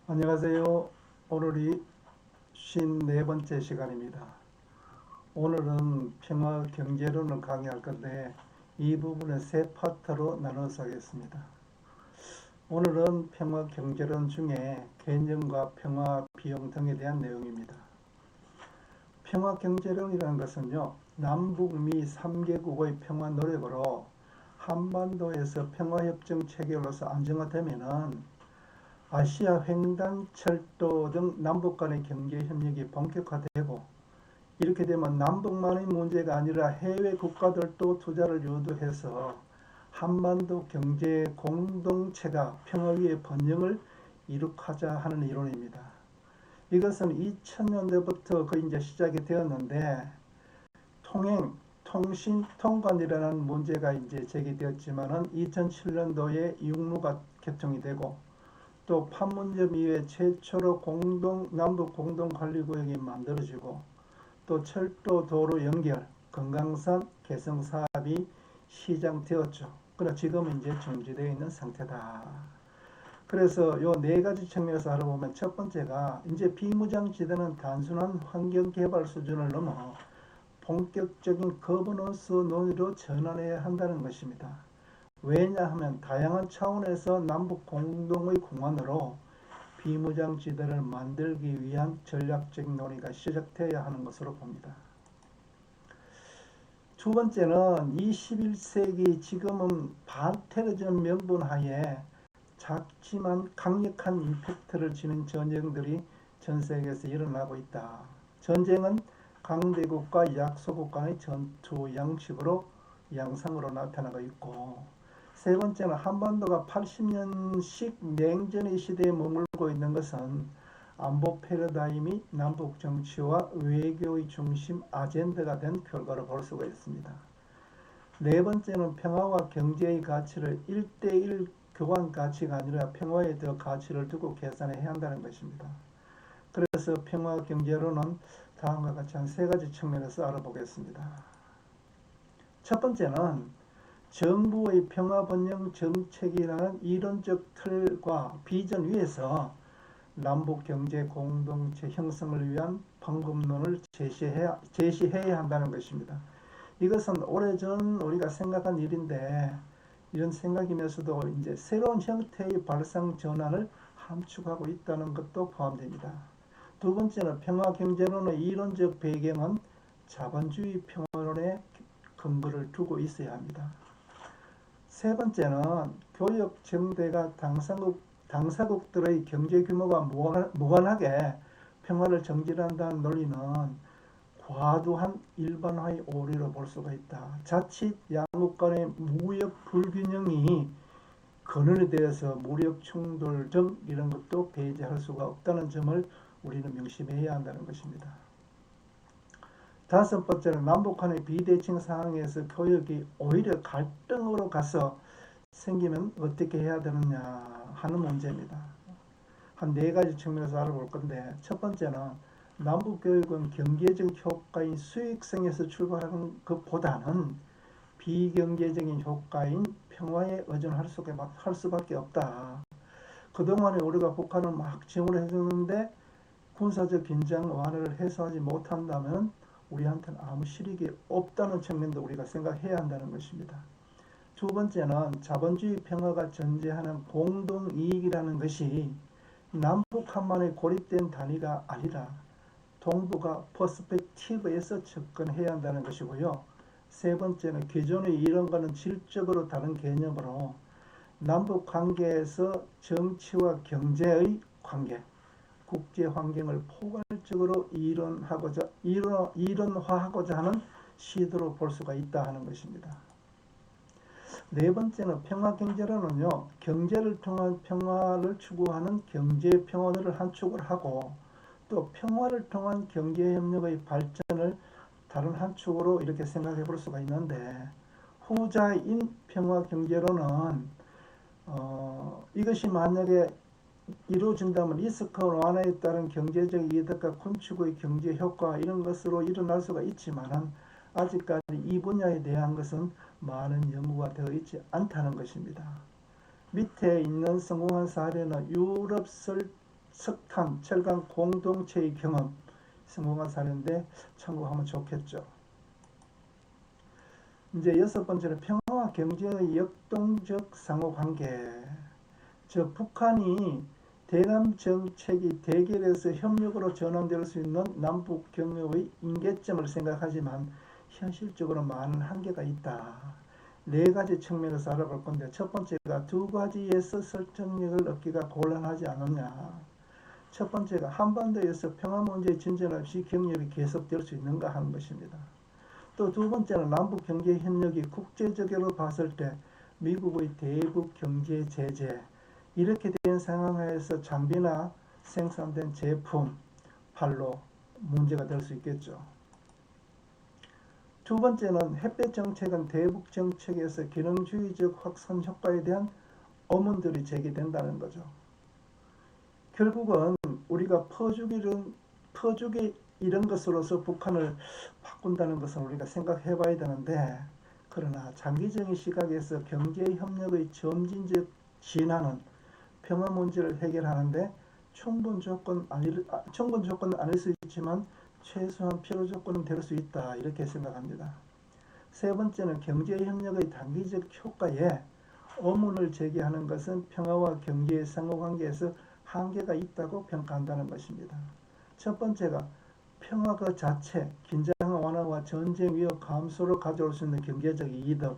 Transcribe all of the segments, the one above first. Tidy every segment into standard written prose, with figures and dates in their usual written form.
안녕하세요. 오늘이 54번째 시간입니다. 오늘은 평화 경제론을 강의할 건데 이 부분을 세 파트로 나눠서 하겠습니다. 오늘은 평화 경제론 중에 개념과 평화 비용 등에 대한 내용입니다. 평화 경제론이라는 것은요, 남북미 3개국의 평화 노력으로 한반도에서 평화협정 체계로서 안정화되면은 아시아 횡단철도 등 남북 간의 경제 협력이 본격화되고, 이렇게 되면 남북만의 문제가 아니라 해외 국가들도 투자를 유도해서 한반도 경제 공동체가 평화 위의 번영을 이룩하자 하는 이론입니다. 이것은 2000년대부터 이제 시작이 되었는데, 통신 통관이라는 문제가 이제 제기되었지만은 2007년도에 육무가 개통이 되고, 또 판문점 이후에 최초로 남북 공동관리구역이 만들어지고, 또 철도 도로 연결, 금강산 개성 사업이 시작되었죠. 그러나 지금은 이제 중지되어 있는 상태다. 그래서 요 네 가지 측면에서 알아보면, 첫 번째가 이제 비무장지대는 단순한 환경개발 수준을 넘어 본격적인 거버넌스 논의로 전환해야 한다는 것입니다. 왜냐하면 다양한 차원에서 남북 공동의 공안으로 비무장지대를 만들기 위한 전략적인 논의가 시작되어야 하는 것으로 봅니다. 두 번째는 21세기 지금은 반테러전 명분하에 작지만 강력한 임팩트를 지닌 전쟁들이 전 세계에서 일어나고 있다. 전쟁은 강대국과 약소국 간의 전투 양상으로 나타나고 있고, 세 번째는 한반도가 80년씩 냉전의 시대에 머물고 있는 것은 안보 패러다임이 남북 정치와 외교의 중심 아젠다가 된 결과로 볼 수가 있습니다. 네 번째는 평화와 경제의 가치를 1대1 교환 가치가 아니라 평화에 더 가치를 두고 계산해야 한다는 것입니다. 그래서 평화 경제로는 다음과 같이 한 세 가지 측면에서 알아보겠습니다. 첫 번째는 정부의 평화번영 정책이라는 이론적 틀과 비전 위에서 남북 경제 공동체 형성을 위한 방법론을 제시해야 한다는 것입니다. 이것은 오래전 우리가 생각한 일인데, 이런 생각이면서도 이제 새로운 형태의 발상 전환을 함축하고 있다는 것도 포함됩니다. 두 번째는 평화 경제론의 이론적 배경은 자본주의 평화론에 근거를 두고 있어야 합니다. 세 번째는 교역 정대가 당사국들의 경제 규모가 무관하게 평화를 정진한다는 논리는 과도한 일반화의 오류로 볼 수가 있다. 자칫 양국 간의 무역 불균형이 근원에 대해서 무력 충돌 등 이런 것도 배제할 수가 없다는 점을 우리는 명심해야 한다는 것입니다. 다섯 번째는 남북 간의 비대칭 상황에서 교역이 오히려 갈등으로 가서 생기면 어떻게 해야 되느냐 하는 문제입니다. 한 네 가지 측면에서 알아볼 건데, 첫 번째는 남북 교육은 경제적 효과인 수익성에서 출발하는 것보다는 비경제적인 효과인 평화에 의존할 수밖에 없다. 그동안에 우리가 북한을 막 지원을 해줬는데 군사적 긴장 완화를 해소하지 못한다면 우리한테는 아무 실익이 없다는 측면도 우리가 생각해야 한다는 것입니다. 두 번째는 자본주의 평화가 전제하는 공동이익이라는 것이 남북한만의 고립된 단위가 아니라 동북아 퍼스펙티브에서 접근해야 한다는 것이고요. 세 번째는 기존의 이론과는 질적으로 다른 개념으로 남북 관계에서 정치와 경제의 관계, 국제 환경을 포괄적으로 이론화하고자 하는 시도로 볼 수가 있다 하는 것입니다. 네 번째는 평화경제론은요, 경제를 통한 평화를 추구하는 경제평화론을 한 축을 하고, 또 평화를 통한 경제협력의 발전을 다른 한 축으로 이렇게 생각해 볼 수가 있는데, 후자인 평화경제론은 이것이 만약에 이루어진다면 리스크 완화에 따른 경제적 이득과 군축의 경제 효과 이런 것으로 일어날 수가 있지만, 아직까지 이 분야에 대한 것은 많은 연구가 되어 있지 않다는 것입니다. 밑에 있는 성공한 사례는 유럽 석탄, 철강 공동체의 경험 성공한 사례인데 참고하면 좋겠죠. 이제 6번째는 평화와 경제의 역동적 상호관계. 북한이 대남 정책이 대결에서 협력으로 전환될 수 있는 남북 경협의 임계점을 생각하지만 현실적으로 많은 한계가 있다. 4가지 측면에서 알아볼 건데, 첫 번째가 2가지에서 설득력을 얻기가 곤란하지 않느냐. 첫 번째가 한반도에서 평화 문제의 진전 없이 경협이 계속될 수 있는가 하는 것입니다. 또 두 번째는 남북 경제 협력이 국제적으로 봤을 때 미국의 대북 경제 제재, 이렇게 된 상황에서 장비나 생산된 제품 발로 문제가 될 수 있겠죠. 두 번째는 햇볕 정책은 대북 정책에서 기능주의적 확산 효과에 대한 의문들이 제기된다는 거죠. 결국은 우리가 퍼주기 이런 것으로서 북한을 바꾼다는 것은 우리가 생각해 봐야 되는데, 그러나 장기적인 시각에서 경제협력의 점진적 진화는 평화 문제를 해결하는데 충분 조건은 아닐 수 있지만 최소한 필요 조건은 될 수 있다, 이렇게 생각합니다. 세 번째는 경제협력의 단기적 효과에 의문을 제기하는 것은 평화와 경제의 상호관계에서 한계가 있다고 평가한다는 것입니다. 첫 번째가 평화 그 자체, 긴장 완화와 전쟁 위협 감소를 가져올 수 있는 경제적 이득,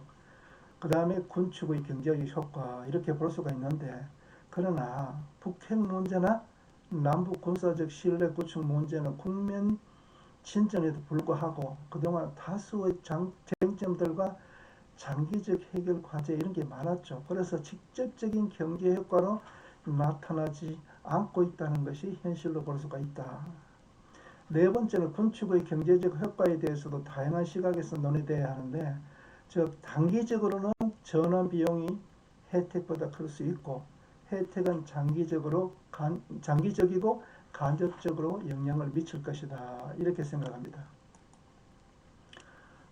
그 다음에 군축의 경제적 효과, 이렇게 볼 수가 있는데, 그러나 북핵 문제나 남북 군사적 신뢰 구축 문제는 국면 진전에도 불구하고 그동안 다수의 쟁점들과 장기적 해결 과제 이런 게 많았죠. 그래서 직접적인 경제 효과로 나타나지 않고 있다는 것이 현실로 볼 수가 있다. 네 번째는 군축의 경제적 효과에 대해서도 다양한 시각에서 논의돼야 하는데, 즉 단기적으로는 전환 비용이 혜택보다 클 수 있고, 혜택은 장기적이고 간접적으로 영향을 미칠 것이다, 이렇게 생각합니다.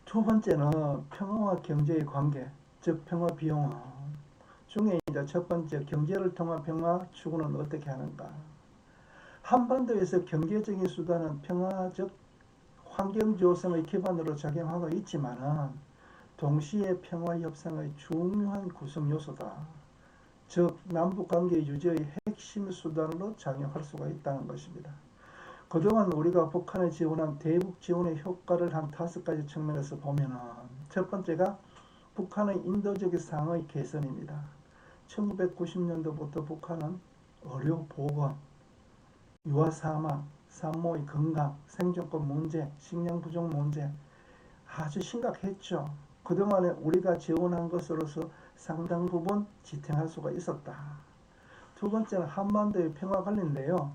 두 번째는 평화와 경제의 관계, 즉 평화 비용 중에 이제 첫 번째, 경제를 통한 평화 추구는 어떻게 하는가. 한반도에서 경제적인 수단은 평화적 환경 조성의 기반으로 작용하고 있지만 동시에 평화 협상의 중요한 구성 요소다. 즉 남북관계 유지의 핵심 수단으로 작용할 수가 있다는 것입니다. 그동안 우리가 북한에 지원한 대북 지원의 효과를 한 5가지 측면에서 보면은, 첫 번째가 북한의 인도적 상의 개선입니다. 1990년도부터 북한은 의료, 보건, 유아 사망, 산모의 건강, 생존권 문제, 식량 부족 문제 아주 심각했죠. 그동안에 우리가 지원한 것으로서 상당 부분 지탱할 수가 있었다. 두 번째는 한반도의 평화 관리인데요.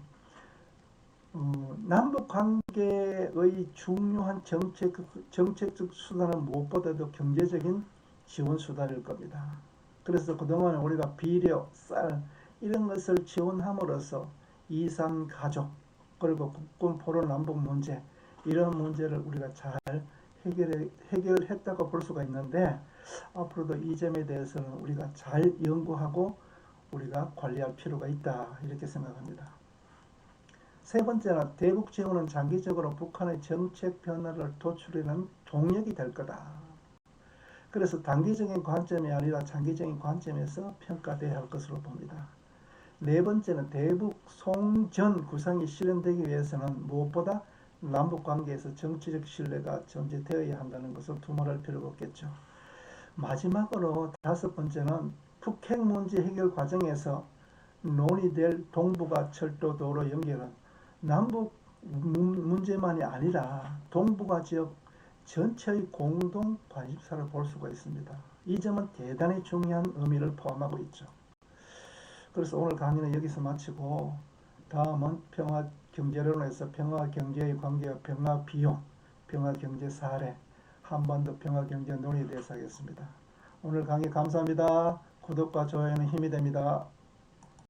남북 관계의 중요한 정책적 수단은 무엇보다도 경제적인 지원 수단일 겁니다. 그래서 그동안 우리가 비료, 쌀 이런 것을 지원함으로써 이산 가족, 그리고 국군 포로 남북 문제, 이런 문제를 우리가 잘 해결했다고 볼 수가 있는데, 앞으로도 이 점에 대해서는 우리가 잘 연구하고 우리가 관리할 필요가 있다, 이렇게 생각합니다. 세 번째는 대북 지원은 장기적으로 북한의 정책 변화를 도출하는 동력이 될 거다. 그래서 단기적인 관점이 아니라 장기적인 관점에서 평가돼야 할 것으로 봅니다. 네 번째는 대북 송전 구상이 실현되기 위해서는 무엇보다 남북관계에서 정치적 신뢰가 전제되어야 한다는 것을 두말할 필요가 없겠죠. 마지막으로 5번째는 북핵 문제 해결 과정에서 논의될 동북아 철도 도로 연결은 남북 문제만이 아니라 동북아 지역 전체의 공동 관심사를 볼 수가 있습니다. 이 점은 대단히 중요한 의미를 포함하고 있죠. 그래서 오늘 강의는 여기서 마치고, 다음은 평화 경제론에서 평화 경제의 관계와 평화 비용, 평화 경제 사례, 한반도 평화 경제 논의에 대해서 하겠습니다. 오늘 강의 감사합니다. 구독과 좋아요는 힘이 됩니다.